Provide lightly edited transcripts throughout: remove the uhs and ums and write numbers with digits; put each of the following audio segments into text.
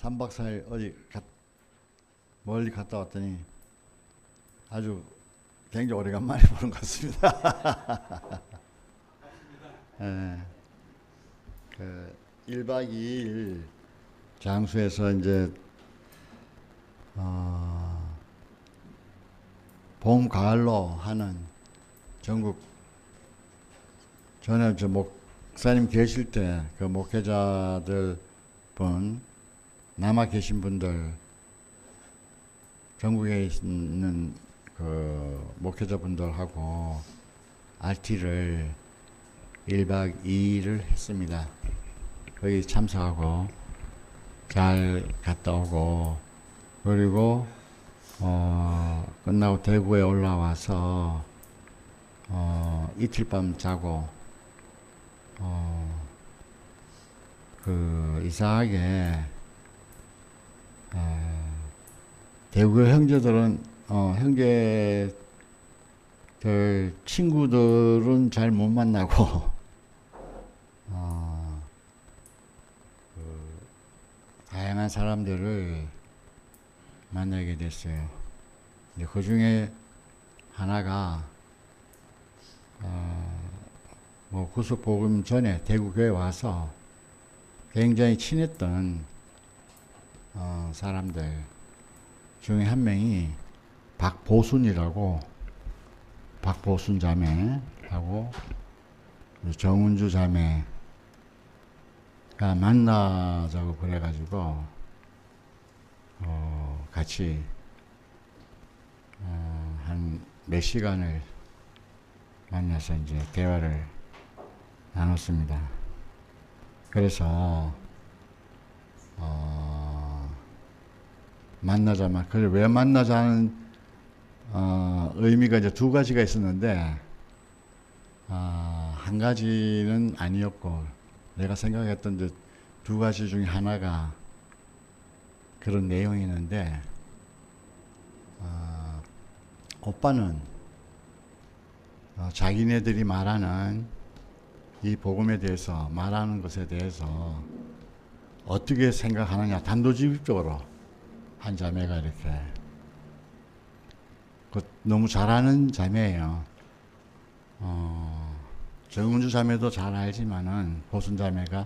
3박 4일 멀리 갔다 왔더니 아주 굉장히 오래간만에 보는 것 같습니다. 예, 그 1박 2일 장수에서 이제 봄, 가을로 하는 전국 전에 저 목사님 계실 때 그 목회자들 분 남아 계신 분들 전국에 있는 그 목회자분들하고 RT를 1박 2일을 했습니다. 거기 참석하고 잘 갔다 오고 그리고 끝나고 대구에 올라와서 이틀 밤 자고 그 이상하게 대구 형제들은 형제들 친구들은 잘 못 만나고 다양한 사람들을 만나게 됐어요. 근데 그 중에 하나가 구속복음 전에 대구교회 와서 굉장히 친했던 사람들 중에 한 명이 박보순이라고, 박보순 자매하고 정은주 자매가 만나자고 그래가지고 같이 한 몇 시간을 만나서 이제 대화를 나눴습니다. 그래서 만나자마, 그래 왜 만나자는 의미가 이제 두 가지가 있었는데 한 가지는 아니었고 내가 생각했던 이제 두 가지 중에 하나가 그런 내용이 있는데 오빠는 자기네들이 말하는 이 복음에 대해서 말하는 것에 대해서 어떻게 생각하느냐 단도직입적으로 한 자매가 이렇게 너무 잘하는 자매예요. 정은주 자매도 잘 알지만은 보순 자매가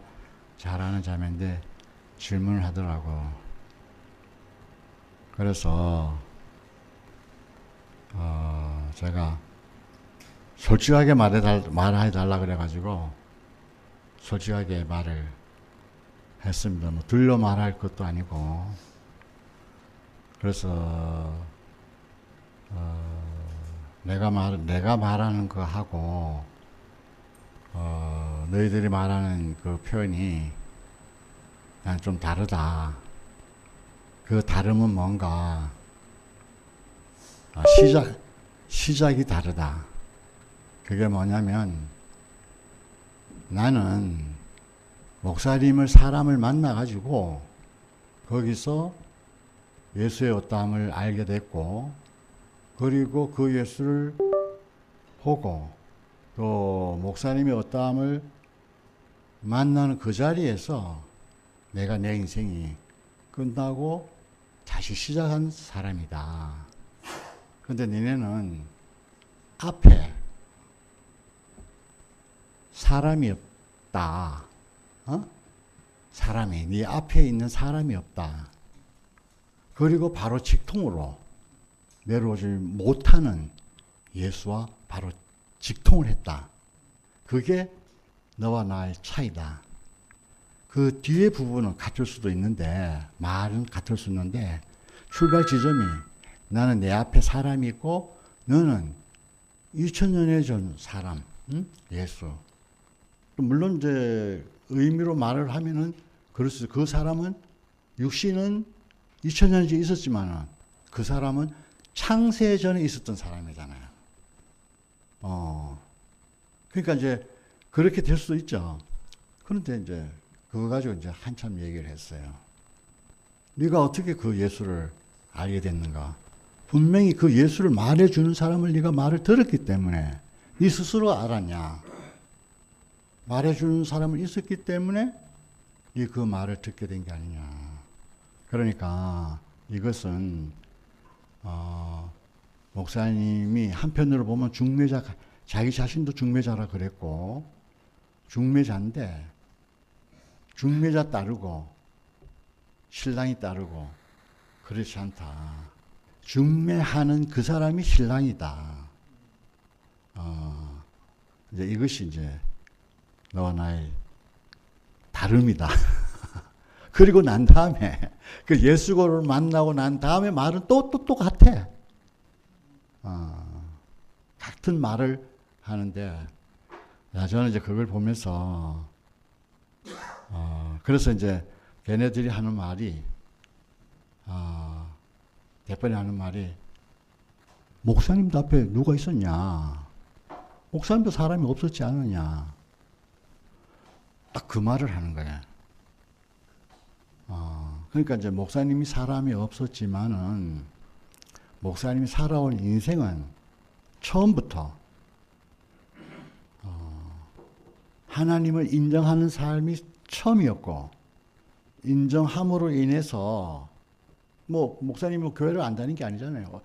잘하는 자매인데 질문을 하더라고. 그래서 제가 솔직하게 말해달라 그래가지고 솔직하게 말을 했습니다. 뭐 들려 말할 것도 아니고. 그래서 내가 말하는 거 하고 너희들이 말하는 그 표현이 난 좀 다르다. 그 다름은 뭔가 시작이 다르다. 그게 뭐냐면 나는 목사님을 사람을 만나가지고 거기서 예수의 어떠함을 알게 됐고 그리고 그 예수를 보고 또 목사님의 어떠함을 만나는 그 자리에서 내가 내 인생이 끝나고 다시 시작한 사람이다. 근데 니네는 앞에 사람이 없다. 사람이 네 앞에 있는 사람이 없다. 그리고 바로 직통으로 내려오지 못하는 예수와 바로 직통을 했다. 그게 너와 나의 차이다. 그 뒤에 부분은 같을 수도 있는데 말은 같을 수 있는데 출발 지점이 나는 내 앞에 사람이 있고 너는 2000년에 전 사람, 예수. 물론 이제 의미로 말을 하면은 그럴 수 그 사람은 육신은 2000년 전에 있었지만은 그 사람은 창세 전에 있었던 사람이잖아요. 그러니까 이제 그렇게 될 수도 있죠. 그런데 이제 그거 가지고 이제 한참 얘기를 했어요. 네가 어떻게 그 예수를 알게 됐는가? 분명히 그 예수를 말해주는 사람을 네가 말을 들었기 때문에 네 스스로 알았냐? 말해주는 사람은 있었기 때문에 네 그 말을 듣게 된 게 아니냐? 그러니까 이것은 목사님이 한편으로 보면 중매자, 자기 자신도 중매자라 그랬고 중매자인데 중매자 따르고 신랑이 따르고 그렇지 않다. 중매하는 그 사람이 신랑이다. 이제 이것이 이제 너와 나의 다름이다. 그리고 난 다음에 그 예수를 만나고 난 다음에 말은 또 똑같아. 같은 말을 하는데 저는 이제 그걸 보면서 그래서 이제 걔네들이 하는 말이 대번에 하는 말이 목사님도 앞에 누가 있었냐? 목사님도 사람이 없었지 않느냐? 딱 그 말을 하는 거야. 그러니까 이제 목사님이 사람이 없었지만은 목사님이 살아온 인생은 처음부터 하나님을 인정하는 삶이 처음이었고 인정함으로 인해서 뭐 목사님은 교회를 안 다닌 게 아니잖아요.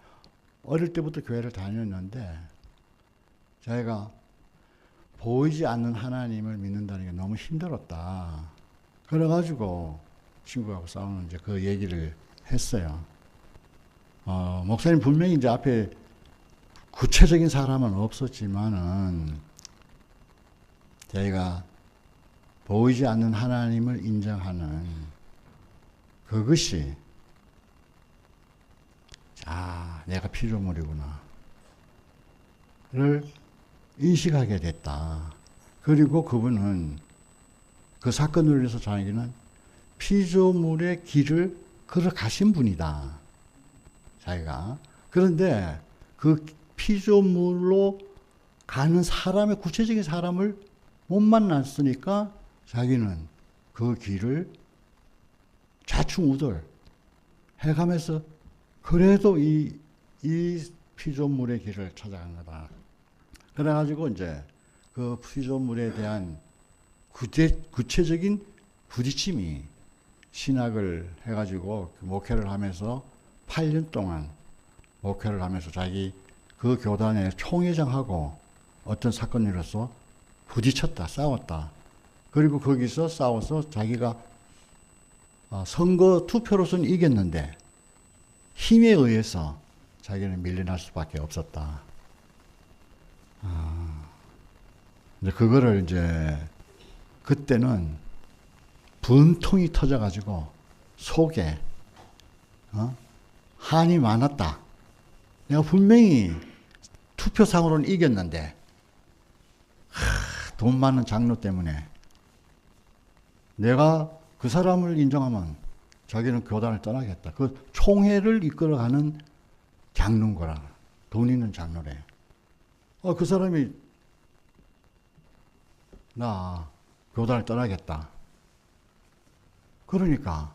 어릴 때부터 교회를 다녔는데 자기가 보이지 않는 하나님을 믿는다는 게 너무 힘들었다. 그래가지고 친구하고 싸우는 이제 그 얘기를 했어요. 목사님 분명히 이제 앞에 구체적인 사람은 없었지만은 저희가 보이지 않는 하나님을 인정하는 그것이 내가 피조물이구나 를 인식하게 됐다. 그리고 그분은 그 사건을 위해서 자기는 피조물의 길을 걸어가신 분이다. 자기가. 그런데 그 피조물로 가는 사람의 구체적인 사람을 못 만났으니까 자기는 그 길을 좌충우돌 해가면서 그래도 이 피조물의 길을 찾아간 거다. 그래가지고 이제 그 피조물에 대한 구체적인 부딪힘이 신학을 해가지고 목회를 하면서 8년 동안 목회를 하면서 자기 그 교단의 총회장하고 어떤 사건으로서 부딪혔다, 싸웠다. 그리고 거기서 싸워서 자기가 선거 투표로서는 이겼는데 힘에 의해서 자기는 밀려날 수밖에 없었다. 이제 그거를 이제 그때는 분통이 터져가지고 속에 한이 많았다. 내가 분명히 투표상으로는 이겼는데 돈 많은 장로 때문에 내가 그 사람을 인정하면 자기는 교단을 떠나겠다. 그 총회를 이끌어가는 장로인 거라. 돈 있는 장로래. 그 사람이 나 교단을 떠나겠다. 그러니까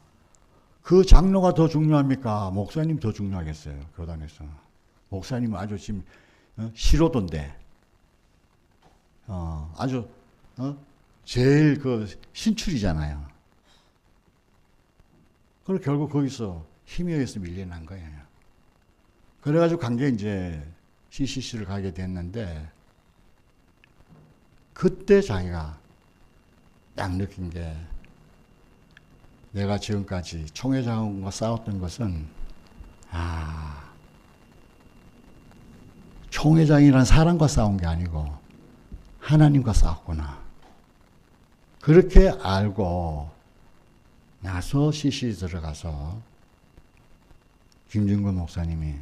그 장로가 더 중요합니까? 목사님이 더 중요하겠어요. 교단에서. 목사님은 아주 지금 시로도인데 아주 제일 그 신출이잖아요. 그리고 결국 거기서 힘에 의해서 밀려난 거예요. 그래가지고 강제 이제 CCC를 가게 됐는데 그때 자기가 딱 느낀 게 내가 지금까지 총회장과 싸웠던 것은 총회장이란 사람과 싸운 게 아니고 하나님과 싸웠구나. 그렇게 알고 나서 CC 들어가서 김진권 목사님이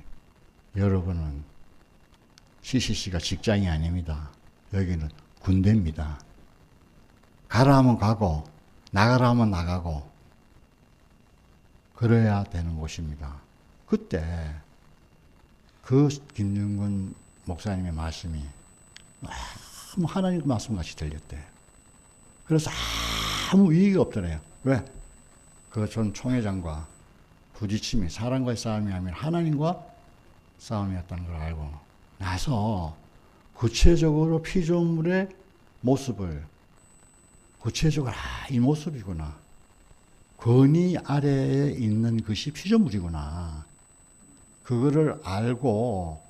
여러분은 CCC가 직장이 아닙니다. 여기는 군대입니다. 가라 하면 가고 나가라 하면 나가고 그래야 되는 곳입니다. 그때 그 김진권 목사님의 말씀이 너무 하나님 말씀같이 들렸대요. 그래서 아무 이의가 없더래요. 왜? 그 전 총회장과 부딪힘이 사람과의 싸움이 아니라 하나님과 싸움이었다는 걸 알고 나서 구체적으로 피조물의 모습을 구체적으로 이 모습이구나. 권위 아래에 있는 것이 피조물이구나. 그거를 알고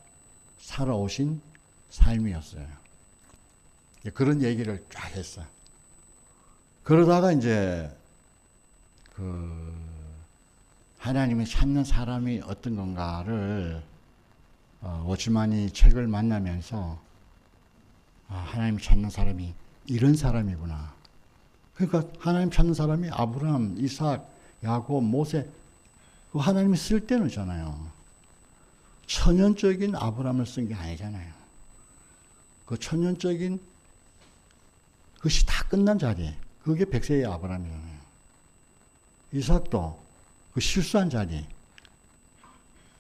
살아오신 삶이었어요. 그런 얘기를 쫙 했어요. 그러다가 이제 하나님이 찾는 사람이 어떤 건가를 워치만이 책을 만나면서 하나님 찾는 사람이 이런 사람이구나. 그러니까 하나님 찾는 사람이 아브라함, 이삭, 야곱, 모세, 그 하나님이 쓸 때는잖아요. 천연적인 아브라함을 쓴 게 아니잖아요. 그 천연적인 그것이 다 끝난 자리, 그게 백세의 아브라함이잖아요. 이삭도 그 실수한 자리,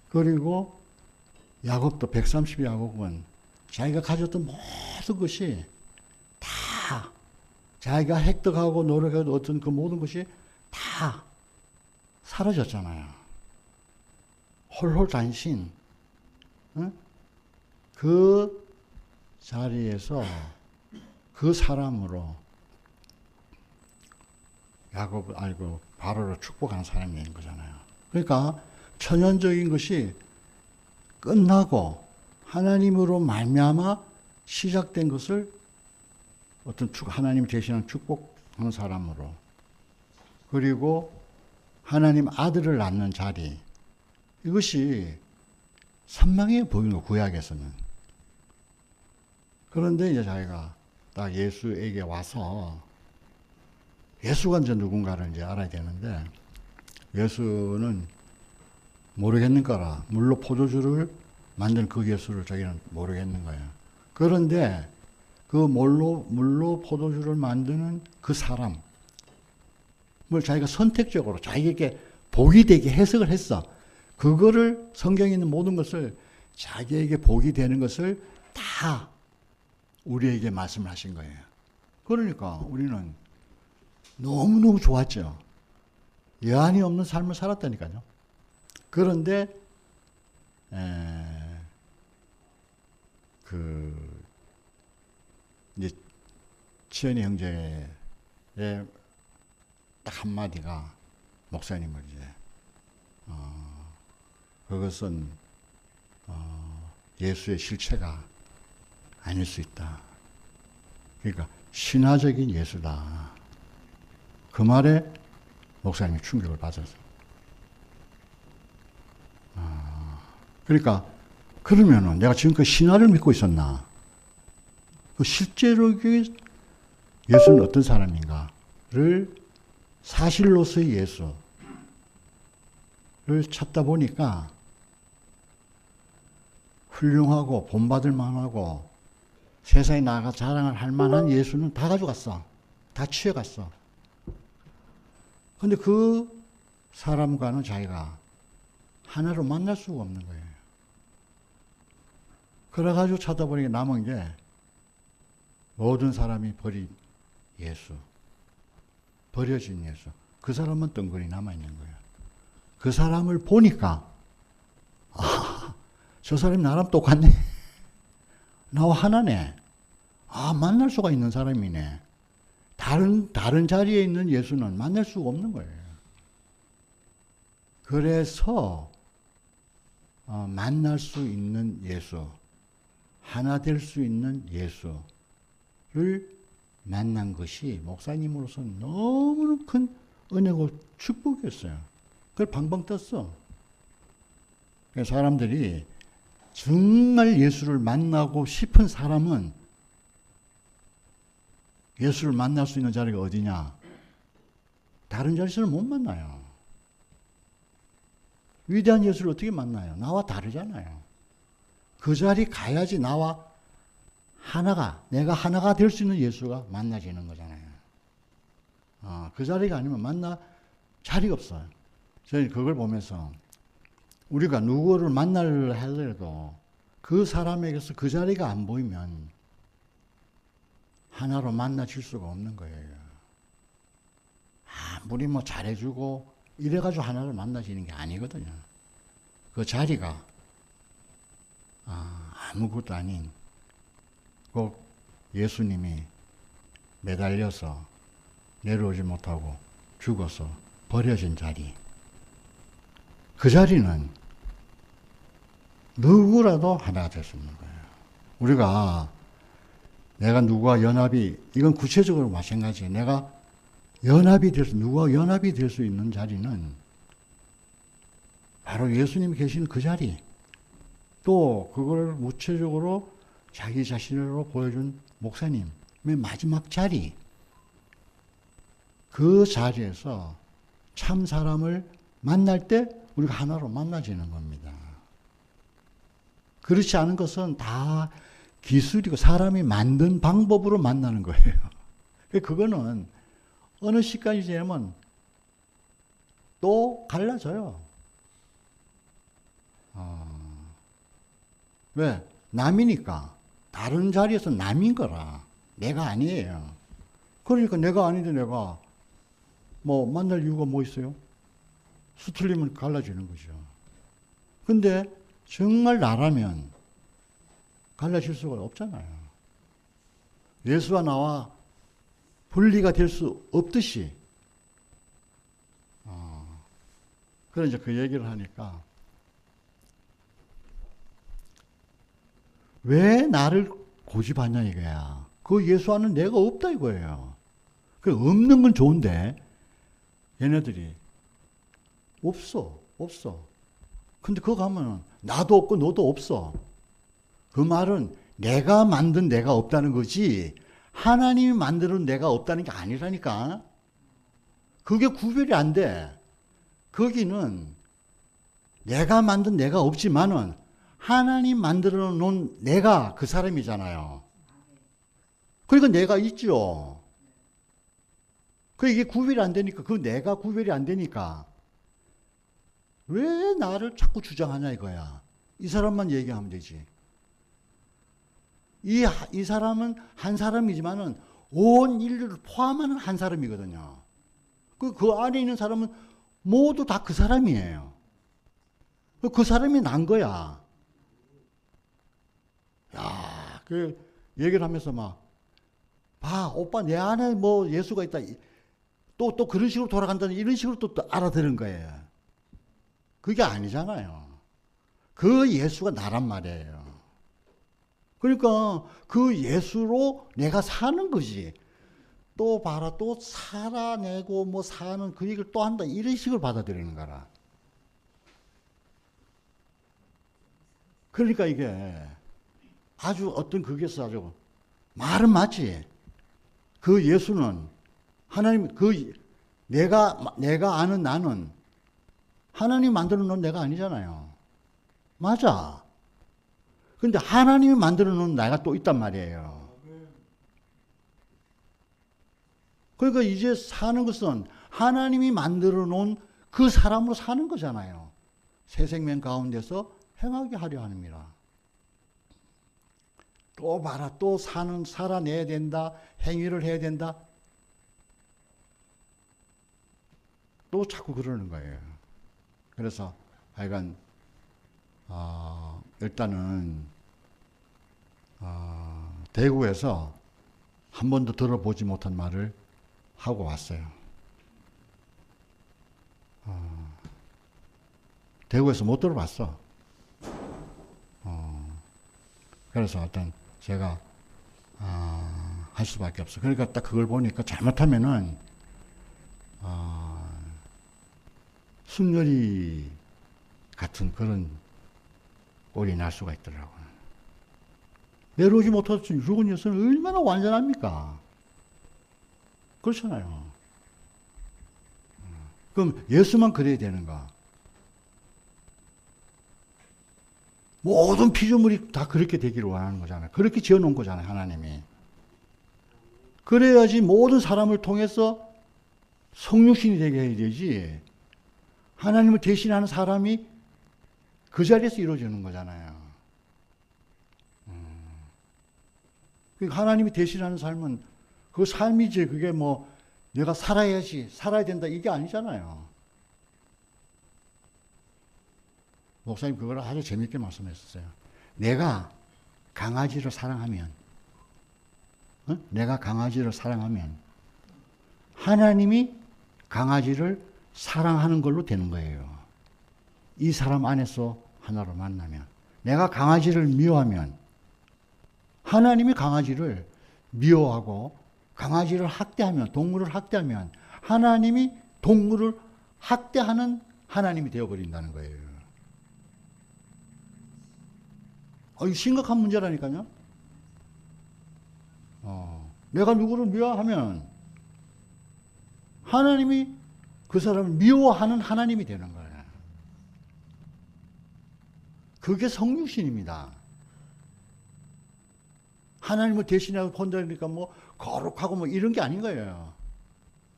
그리고 야곱도 130 야곱은 자기가 가졌던 모든 것이 다 자기가 획득하고 노력해도 어떤 그 모든 것이 다 사라졌잖아요. 홀홀단신. 응? 그 자리에서 그 사람으로 야곱 알고 바로를 축복한 사람이 있는 거잖아요. 그러니까 천연적인 것이 끝나고 하나님으로 말미암아 시작된 것을 어떤 하나님 대신한 축복하는 사람으로, 그리고 하나님 아들을 낳는 자리, 이것이 선망해 보이는 거, 구약에서는. 그런데 이제 자기가 딱 예수에게 와서, 예수가 이제 누군가를 이제 알아야 되는데, 예수는 모르겠는 거라. 물로 포도주를 만든 그 예수를 자기는 모르겠는 거예요. 그런데 그 물로 포도주를 만드는 그 사람을 자기가 선택적으로 자기에게 복이 되게 해석을 했어. 그거를 성경에 있는 모든 것을 자기에게 복이 되는 것을 다 우리에게 말씀을 하신 거예요. 그러니까 우리는 너무너무 좋았죠. 여한이 없는 삶을 살았다니까요. 그런데 이제 치현이 형제의 딱 한마디가 목사님을 이제 그것은 예수의 실체가 아닐 수 있다. 그러니까 신화적인 예수다. 그 말에 목사님이 충격을 받았어요. 그러니까 그러면은 내가 지금까지 신화를 믿고 있었나? 그 실제로 예수는 어떤 사람인가를 사실로서의 예수를 찾다 보니까 훌륭하고 본받을 만하고 세상에 나가 자랑을 할 만한 예수는 다 가져갔어. 다 취해갔어. 근데 그 사람과는 자기가 하나로 만날 수가 없는 거예요. 그래가지고 찾아보니까 남은 게 모든 사람이 버린 예수, 버려진 예수. 그 사람은 덩그리 남아있는 거예요. 그 사람을 보니까 저 사람이 나랑 똑같네. 나와 하나네. 만날 수가 있는 사람이네. 다른 자리에 있는 예수는 만날 수가 없는 거예요. 그래서 만날 수 있는 예수, 하나 될 수 있는 예수를 만난 것이 목사님으로서는 너무나 큰 은혜고 축복이었어요. 그걸 방방 떴어. 사람들이 정말 예수를 만나고 싶은 사람은 예수를 만날 수 있는 자리가 어디냐? 다른 자리에서는 못 만나요. 위대한 예수를 어떻게 만나요? 나와 다르잖아요. 그 자리 가야지 나와 내가 하나가 될 수 있는 예수가 만나지는 거잖아요. 그 자리가 아니면 만나 자리가 없어요. 저희 그걸 보면서 우리가 누구를 만나려 하더라도 그 사람에게서 그 자리가 안 보이면 하나로 만나질 수가 없는 거예요. 아무리 뭐 잘해주고 이래가지고 하나를 만나지는 게 아니거든요. 그 자리가 아무것도 아닌 꼭 예수님이 매달려서 내려오지 못하고 죽어서 버려진 자리. 그 자리는 누구라도 하나가 될 수 있는 거예요. 우리가 내가 누구와 연합이, 이건 구체적으로 마찬가지예요. 내가 연합이 될 수, 누구와 연합이 될 수 있는 자리는 바로 예수님이 계시는 그 자리. 또 그걸 구체적으로 자기 자신으로 보여준 목사님의 마지막 자리. 그 자리에서 참 사람을 만날 때 우리가 하나로 만나지는 겁니다. 그렇지 않은 것은 다 기술이고 사람이 만든 방법으로 만나는 거예요. 그거는 어느 시간이 지나면 또 갈라져요. 왜? 남이니까. 다른 자리에서 남인 거라. 내가 아니에요. 그러니까 내가 아닌데 내가 뭐 만날 이유가 뭐 있어요? 수틀리면 갈라지는 거죠. 근데 정말 나라면 갈라질 수가 없잖아요. 예수와 나와 분리가 될 수 없듯이. 그래서 이제 그 얘기를 하니까 왜 나를 고집하냐 이거야. 그 예수 안은 내가 없다 이거예요. 그 없는 건 좋은데 얘네들이 없어. 근데 그거 가면 나도 없고 너도 없어. 그 말은 내가 만든 내가 없다는 거지 하나님이 만드는 내가 없다는 게 아니라니까. 그게 구별이 안 돼. 거기는 내가 만든 내가 없지만은 하나님 만들어 놓은 내가 그 사람이잖아요. 그러니까 내가 있죠. 이게 구별이 안 되니까, 그 내가 구별이 안 되니까 왜 나를 자꾸 주장하냐 이거야. 이 사람만 얘기하면 되지. 이 사람은 한 사람이지만은 온 인류를 포함하는 한 사람이거든요. 그 안에 있는 사람은 모두 다 그 사람이에요. 그 사람이 난 거야. 야, 그 얘기를 하면서 막, 봐, 오빠 내 안에 뭐 예수가 있다. 또 그런 식으로 돌아간다는 이런 식으로 또 알아들은 거예요. 그게 아니잖아요. 그 예수가 나란 말이에요. 그러니까 그 예수로 내가 사는 거지. 또 봐라, 또 살아내고 뭐 사는 그 얘기를 또 한다. 이런 식으로 받아들이는 거라. 그러니까 이게 아주 어떤 그게서 아주 말은 맞지. 그 예수는 하나님, 내가 아는 나는 하나님 만들어 놓은 내가 아니잖아요. 맞아. 근데 하나님이 만들어 놓은 내가 또 있단 말이에요. 그러니까 이제 사는 것은 하나님이 만들어 놓은 그 사람으로 사는 거잖아요. 새 생명 가운데서 행하게 하려 합니다. 또 봐라, 또 살아내야 된다, 행위를 해야 된다. 또 자꾸 그러는 거예요. 그래서 하여간 일단은 대구에서 한 번도 들어보지 못한 말을 하고 왔어요. 대구에서 못 들어봤어. 그래서 일단 제가 할 수밖에 없어. 그러니까 딱 그걸 보니까 잘못하면은 순결이 같은 그런 꼴이 날 수가 있더라고요. 내려오지 못해서 죽은 예수는 얼마나 완전합니까? 그렇잖아요. 그럼 예수만 그래야 되는가? 모든 피조물이 다 그렇게 되기를 원하는 거잖아요. 그렇게 지어놓은 거잖아요, 하나님이. 그래야지 모든 사람을 통해서 성육신이 되게 해야 되지. 하나님을 대신하는 사람이 그 자리에서 이루어지는 거잖아요. 하나님이 대신하는 삶은 그 삶이지, 그게 뭐 내가 살아야지, 살아야 된다, 이게 아니잖아요. 목사님 그걸 아주 재밌게 말씀했었어요. 내가 강아지를 사랑하면, 내가 강아지를 사랑하면 하나님이 강아지를 사랑하는 걸로 되는 거예요. 이 사람 안에서 하나로 만나면. 내가 강아지를 미워하면 하나님이 강아지를 미워하고 강아지를 학대하면, 동물을 학대하면 하나님이 동물을 학대하는 하나님이 되어버린다는 거예요. 이거 심각한 문제라니까요. 내가 누구를 미워하면 하나님이 그 사람을 미워하는 하나님이 되는 거예요. 그게 성육신입니다. 하나님을 대신하고 본다니까 뭐 거룩하고 뭐 이런 게 아닌 거예요.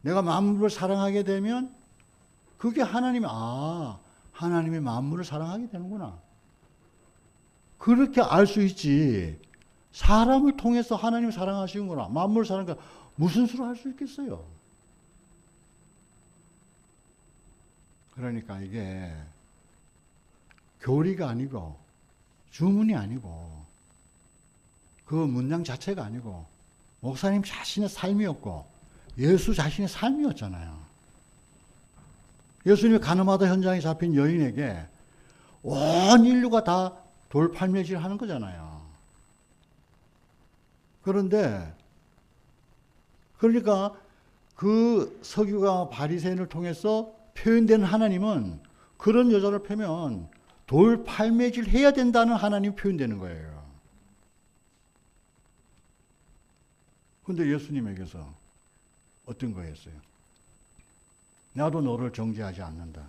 내가 만물을 사랑하게 되면 그게 하나님이 하나님의 만물을 사랑하게 되는구나. 그렇게 알 수 있지. 사람을 통해서 하나님을 사랑하시는구나. 만물을 사랑하니까 무슨 수로 할 수 있겠어요. 그러니까 이게 교리가 아니고 주문이 아니고 그 문장 자체가 아니고 목사님 자신의 삶이었고 예수 자신의 삶이었잖아요. 예수님이 가늠하다 현장에 잡힌 여인에게 온 인류가 다 돌팔매질 하는 거잖아요. 그런데 그러니까 그 서기관 바리새인을 통해서 표현된 하나님은 그런 여자를 패면 돌팔매질 해야 된다는 하나님이 표현되는 거예요. 그런데 예수님에게서 어떤 거였어요? 나도 너를 정죄하지 않는다.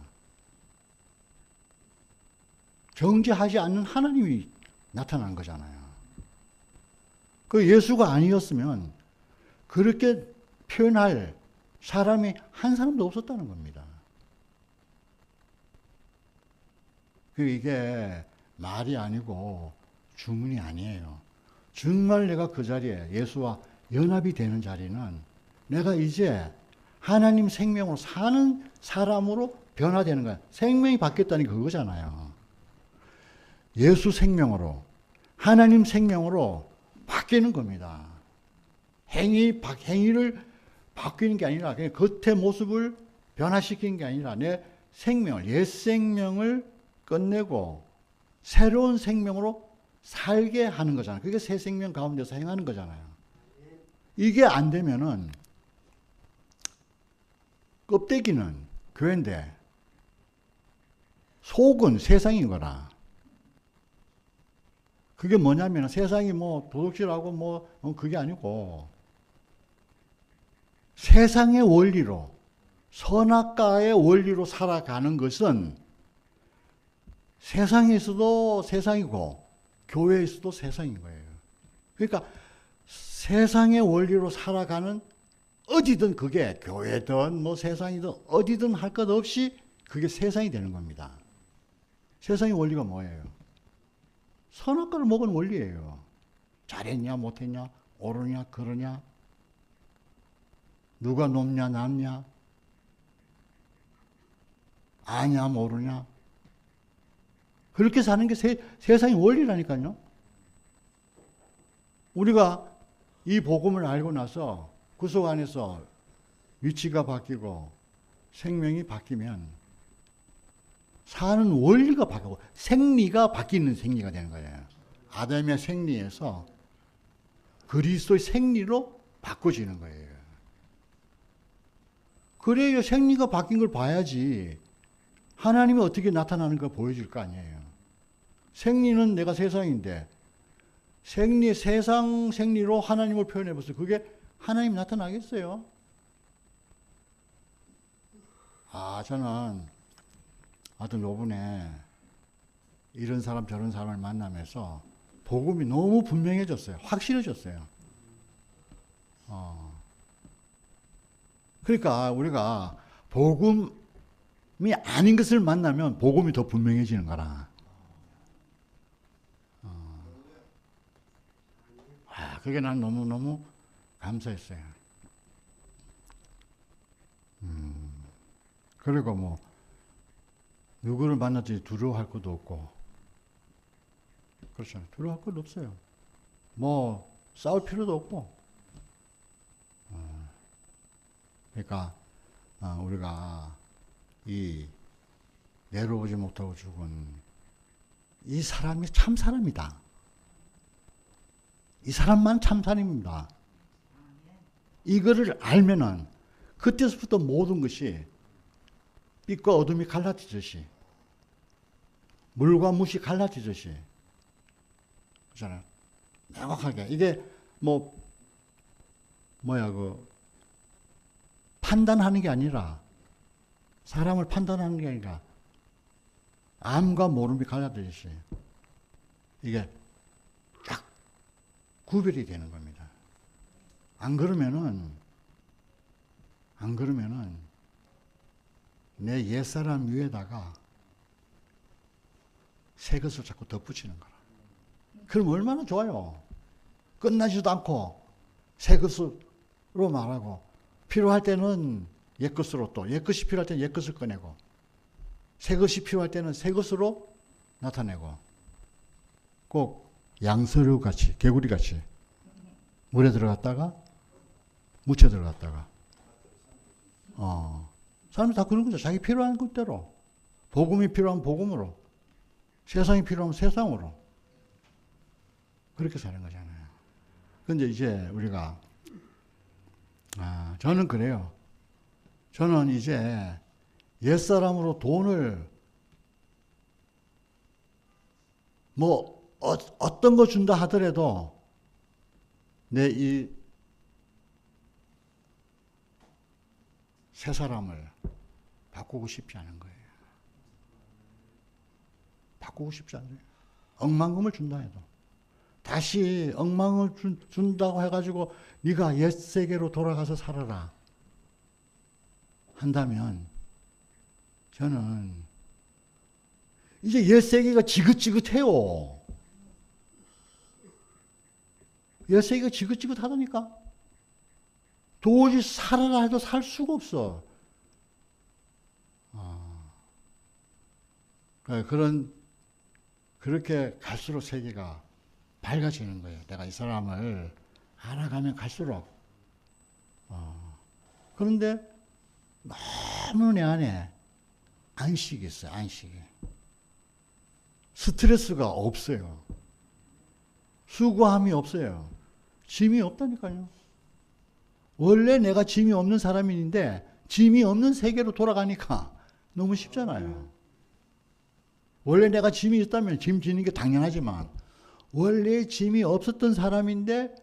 정죄하지 않는 하나님이 나타난 거잖아요. 그 예수가 아니었으면 그렇게 표현할 사람이 한 사람도 없었다는 겁니다. 이게 말이 아니고 주문이 아니에요. 정말 내가 그 자리에 예수와 연합이 되는 자리는 내가 이제 하나님 생명으로 사는 사람으로 변화되는 거야. 생명이 바뀌었다는 게 그거잖아요. 예수 생명으로, 하나님 생명으로 바뀌는 겁니다. 행위를 바뀌는 게 아니라 그냥 겉의 모습을 변화시키는 게 아니라 내 생명을, 옛 생명을 끝내고 새로운 생명으로 살게 하는 거잖아요. 그게 새 생명 가운데서 행하는 거잖아요. 이게 안 되면은 껍데기는 교회인데 속은 세상인 거라. 그게 뭐냐면 세상이 뭐 도둑질하고 뭐 그게 아니고 세상의 원리로 선악과의 원리로 살아가는 것은 세상에서도 세상이고 교회에서도 세상인 거예요. 그러니까 세상의 원리로 살아가는 어디든 그게 교회든 뭐 세상이든 어디든 할 것 없이 그게 세상이 되는 겁니다. 세상의 원리가 뭐예요? 선악과를 먹은 원리예요. 잘했냐 못했냐 옳으냐 그러냐 누가 높냐 낮냐 아냐 모르냐 그렇게 사는 게 세상의 원리라니까요. 우리가 이 복음을 알고 나서 구속 안에서 위치가 바뀌고 생명이 바뀌면 사는 원리가 바뀌고 생리가 바뀌는 생리가 되는 거예요. 아담의 생리에서 그리스도의 생리로 바꿔지는 거예요. 그래야 생리가 바뀐 걸 봐야지 하나님이 어떻게 나타나는가 보여줄 거 아니에요. 생리는 내가 세상인데 세상 생리로 하나님을 표현해봤어요. 그게 하나님 나타나겠어요? 저는 하여튼 요번에 이런 사람 저런 사람을 만나면서 복음이 너무 분명해졌어요. 확실해졌어요. 그러니까 우리가 복음이 아닌 것을 만나면 복음이 더 분명해지는 거라. 그게 난 너무너무 감사했어요. 그리고 뭐 누구를 만나든지 두려워할 것도 없고 그렇잖아요. 두려워할 것도 없어요. 뭐 싸울 필요도 없고 그러니까 우리가 이 내려오지 못하고 죽은 이 사람이 참 사람이다. 이 사람만 참 사람입니다. 이거를 알면은 그때서부터 모든 것이 빛과 어둠이 갈라지듯이 물과 무시 갈라지듯이 그렇잖아요. 명확하게 이게 판단하는 게 아니라 사람을 판단하는 게 아니라 암과 모름이 갈라지듯이 이게 딱 구별이 되는 겁니다. 안 그러면은 내 옛사람 위에다가 새 것을 자꾸 덧붙이는 거라. 그럼 얼마나 좋아요. 끝나지도 않고 새 것으로 말하고 필요할 때는 옛 것으로 또 옛 것이 필요할 때는 옛 것을 꺼내고 새 것이 필요할 때는 새 것으로 나타내고 꼭 양서류 같이 개구리 같이 물에 들어갔다가 묻혀 들어갔다가 사람이 다 그런 거죠. 자기 필요한 것대로 복음이 필요한 복음으로 세상이 필요하면 세상으로 그렇게 사는 거잖아요. 근데 이제 우리가 저는 그래요. 저는 이제 옛사람으로 돈을 어떤 거 준다 하더라도 내 이 새 사람을 바꾸고 싶지 않은 거예요. 바꾸고 싶지 않아요. 억만금을 준다 해도 다시 억만금을 준다고 해가지고 네가 옛 세계로 돌아가서 살아라 한다면 저는 이제 옛 세계가 지긋지긋해요. 옛 세계가 지긋지긋하다니까. 도저히 살아라 해도 살 수가 없어. 그렇게 갈수록 세계가 밝아지는 거예요. 내가 이 사람을 알아가면 갈수록. 그런데 너무 내 안에 안식이 있어요. 안식이. 스트레스가 없어요. 수고함이 없어요. 짐이 없다니까요. 원래 내가 짐이 없는 사람인데 짐이 없는 세계로 돌아가니까 너무 쉽잖아요. 원래 내가 짐이 있다면 짐 지는 게 당연하지만 원래 짐이 없었던 사람인데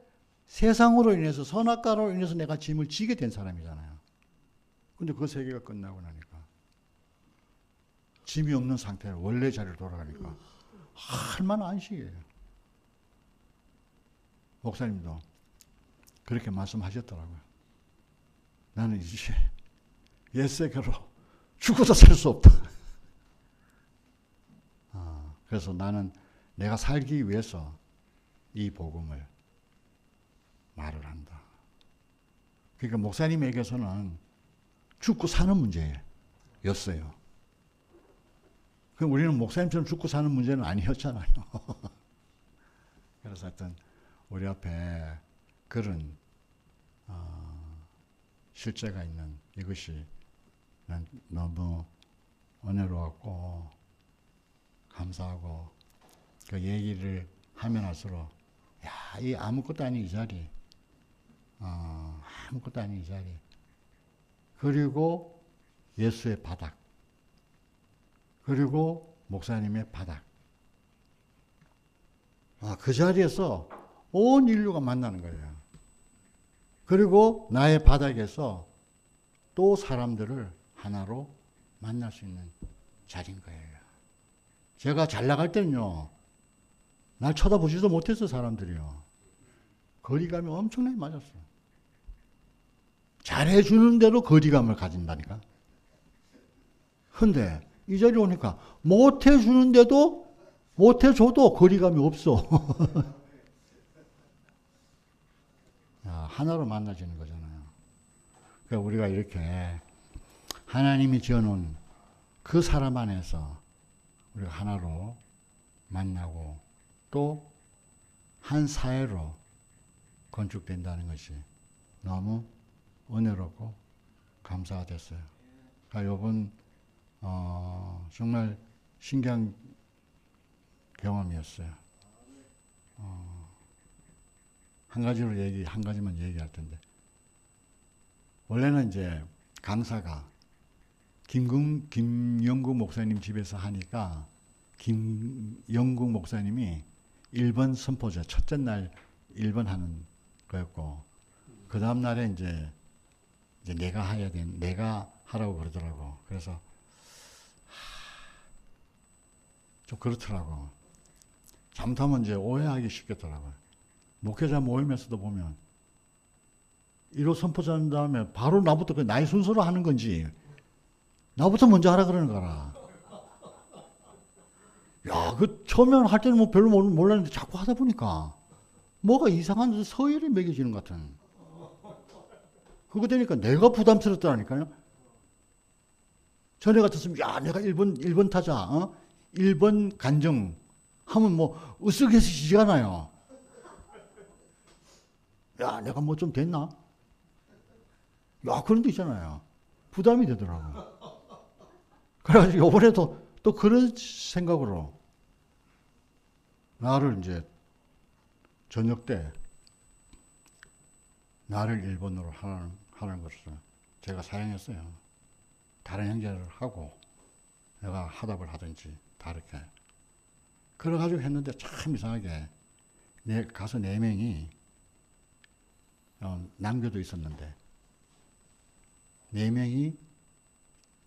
세상으로 인해서 선악과로 인해서 내가 짐을 지게 된 사람이잖아요. 근데 그 세계가 끝나고 나니까 짐이 없는 상태로 원래 자리로 돌아가니까 얼마나 안식이에요. 목사님도 그렇게 말씀하셨더라고요. 나는 이제 옛 세계로 죽어도 살 수 없다. 그래서 나는 내가 살기 위해서 이 복음을 말을 한다. 그러니까 목사님에게서는 죽고 사는 문제였어요. 그럼 우리는 목사님처럼 죽고 사는 문제는 아니었잖아요. 그래서 하여튼 우리 앞에 그런 실제가 있는 이것이 난 너무 은혜로웠고 감사하고 그 얘기를 하면 할수록 야, 이 아무것도 아닌 이 자리 아무것도 아닌 이 자리 그리고 예수의 바닥 그리고 목사님의 바닥 그 자리에서 온 인류가 만나는 거예요. 그리고 나의 바닥에서 또 사람들을 하나로 만날 수 있는 자리인 거예요. 제가 잘 나갈 때는요, 날 쳐다보지도 못했어, 사람들이요. 거리감이 엄청나게 맞았어. 잘해주는데도 거리감을 가진다니까. 근데 이 자리에 오니까 못해주는데도, 못해줘도 거리감이 없어. 하나로 만나지는 거잖아요. 그러니까 우리가 이렇게 하나님이 지어놓은 그 사람 안에서 우리가 하나로 만나고 또 한 사회로 건축된다는 것이 너무 은혜롭고 감사가 됐어요. 그러니까 이번 정말 신기한 경험이었어요. 한 가지만 얘기할 텐데. 원래는 이제 강사가 김영국 목사님 집에서 하니까 김영국 목사님이 1번 선포자, 첫째 날 1번 하는 거였고, 그 다음 날에 이제 내가 하라고 그러더라고. 그래서, 좀 그렇더라고. 잘못하면 이제 오해하기 쉽겠더라고요. 목회자 모임에서도 보면, 1호 선포자 한 다음에 바로 나부터 그 나의 순서로 하는 건지, 나부터 먼저 하라 그러는 거라. 야, 처음에 할 때는 뭐 별로 몰랐는데 자꾸 하다 보니까 뭐가 이상한 서열이 매겨지는 것 같은. 그거 되니까 내가 부담스럽더라니까요. 전에 같았으면, 야, 내가 1번 타자, 1번 간정 하면 뭐 으쓱해지잖아요. 야, 내가 뭐 좀 됐나? 야, 그런 데 있잖아요. 부담이 되더라고. 그래가지고 이번에도 또 그런 생각으로 나를 이제 저녁 때 나를 1번으로 하는 것을 제가 사용했어요. 다른 형제를 하고 내가 하답을 하든지 다르게. 그래가지고 했는데 참 이상하게 가서 4명이 남교도 있었는데 4명이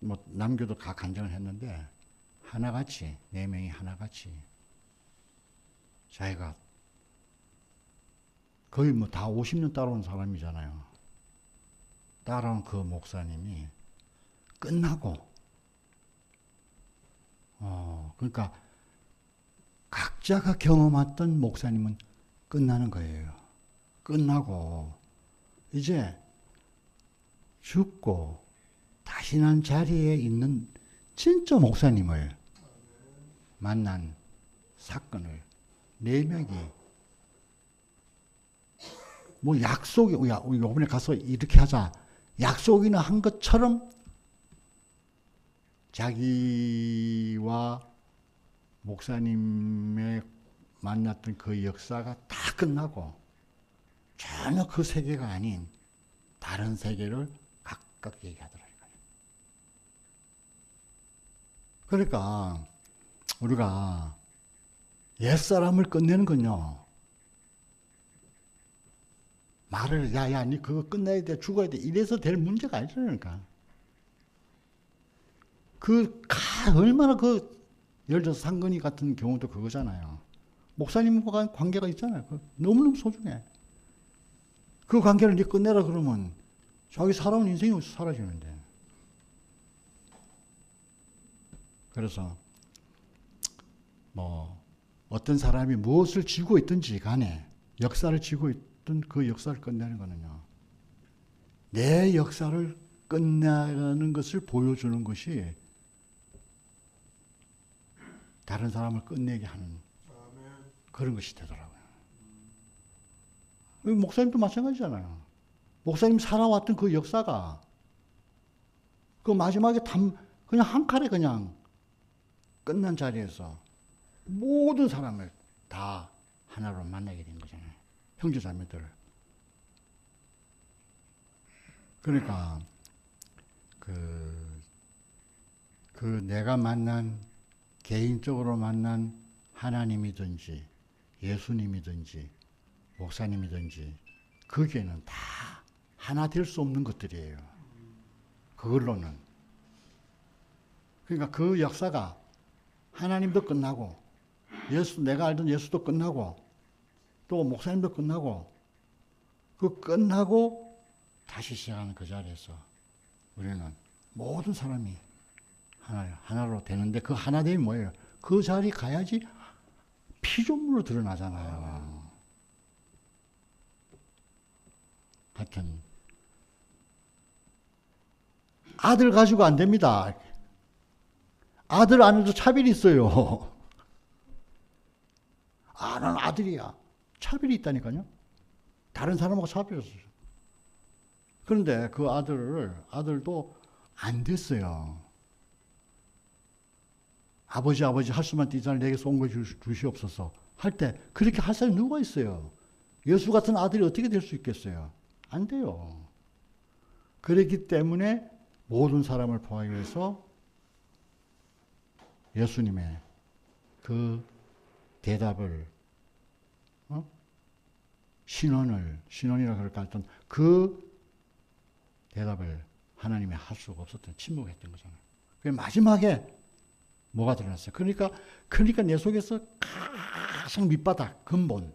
뭐 남교도 각 간증을 했는데 하나같이 4명이 하나같이 자기가 거의 뭐 다 50년 따라온 사람이잖아요. 따라온 그 목사님이 끝나고 그러니까 각자가 경험했던 목사님은 끝나는 거예요. 끝나고 이제 죽고 다시 난 자리에 있는 진짜 목사님을 만난 사건을 4명이 뭐 약속이, 야, 우리 이번에 가서 이렇게 하자. 약속이나 한 것처럼 자기와 목사님의 만났던 그 역사가 다 끝나고 전혀 그 세계가 아닌 다른 세계를 각각 얘기하더라고요. 그러니까 우리가 옛사람을 끝내는 건요. 말을 야야 니 그거 끝내야 돼 죽어야 돼 이래서 될 문제가 아니잖아요. 그러니까 얼마나 예를 들어서 상근이 같은 경우도 그거잖아요. 목사님과 관계가 있잖아요. 너무너무 소중해. 그 관계를 니 끝내라 그러면 자기 살아온 인생이 사라지는데. 그래서 뭐 어떤 사람이 무엇을 쥐고 있든지 간에 역사를 쥐고 있든 그 역사를 끝내는 거는요. 내 역사를 끝내는 것을 보여주는 것이 다른 사람을 끝내게 하는 그런 것이 되더라고요. 목사님도 마찬가지잖아요. 목사님 살아왔던 그 역사가 그 마지막에 그냥 한 칼에 그냥 끝난 자리에서 모든 사람을 다 하나로 만나게 된 거잖아요. 형제자매들을. 그러니까 내가 개인적으로 만난 하나님이든지 예수님이든지 목사님이든지 거기에는 다 하나 될 수 없는 것들이에요. 그걸로는. 그러니까 그 역사가 하나님도 끝나고 내가 알던 예수도 끝나고 또 목사님도 끝나고 끝나고 다시 시작하는 그 자리에서 우리는 모든 사람이 하나로 되는데 그 하나됨이 뭐예요? 그 자리 가야지 피조물로 드러나잖아요. 하여튼 아들 가지고 안 됩니다. 아들 안에도 차별이 있어요. 난 아들이야. 차별이 있다니까요. 다른 사람하고 차별이 있어요. 그런데 그 아들도 안 됐어요. 아버지 할 수만 있는 자를 내게 쏜 거 주시옵소서 할 때 그렇게 할 사람이 누가 있어요? 예수 같은 아들이 어떻게 될 수 있겠어요? 안 돼요. 그렇기 때문에 모든 사람을 포함하기 위해서 예수님의 그 대답을 신원이라 그럴까 하여튼 그 대답을 하나님이 할 수가 없었던 침묵했던 거잖아요. 그 마지막에 뭐가 드러났어요? 그러니까 내 속에서 가장 밑바닥 근본이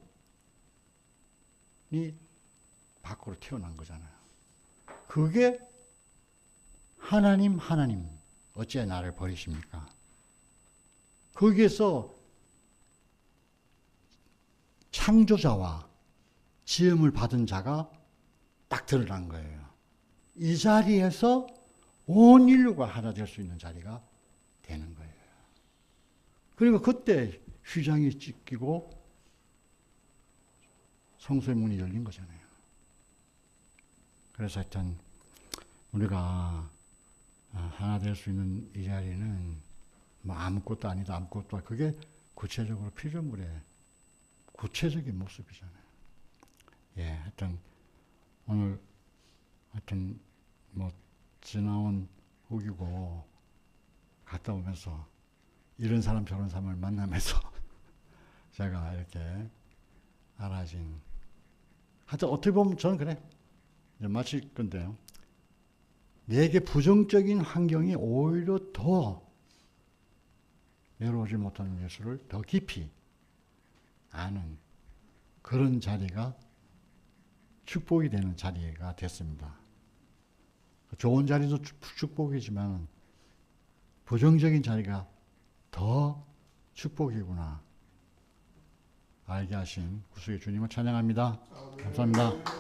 밖으로 튀어나온 거잖아요. 그게 하나님 어찌 나를 버리십니까? 거기에서 창조자와 지음을 받은 자가 딱 드러난 거예요. 이 자리에서 온 인류가 하나 될 수 있는 자리가 되는 거예요. 그러니까 그때 휘장이 찢기고 성소의 문이 열린 거잖아요. 그래서 하여튼 우리가 하나 될 수 있는 이 자리는 뭐 아무것도 아니다, 아무것도 아니다. 그게 구체적으로 피조물의 구체적인 모습이잖아요. 예, 하여튼 오늘 하여튼 뭐 지나온 후기고 갔다 오면서 이런 사람 저런 사람을 만나면서 제가 이렇게 알아진 하여튼 어떻게 보면 저는 그래 이제 마칠 건데요. 내게 부정적인 환경이 오히려 더 외로우지 못하는 예수를 더 깊이 아는 그런 자리가 축복이 되는 자리가 됐습니다. 좋은 자리도 축복이지만 부정적인 자리가 더 축복이구나 알게 하신 구주의 주님을 찬양합니다. 감사합니다.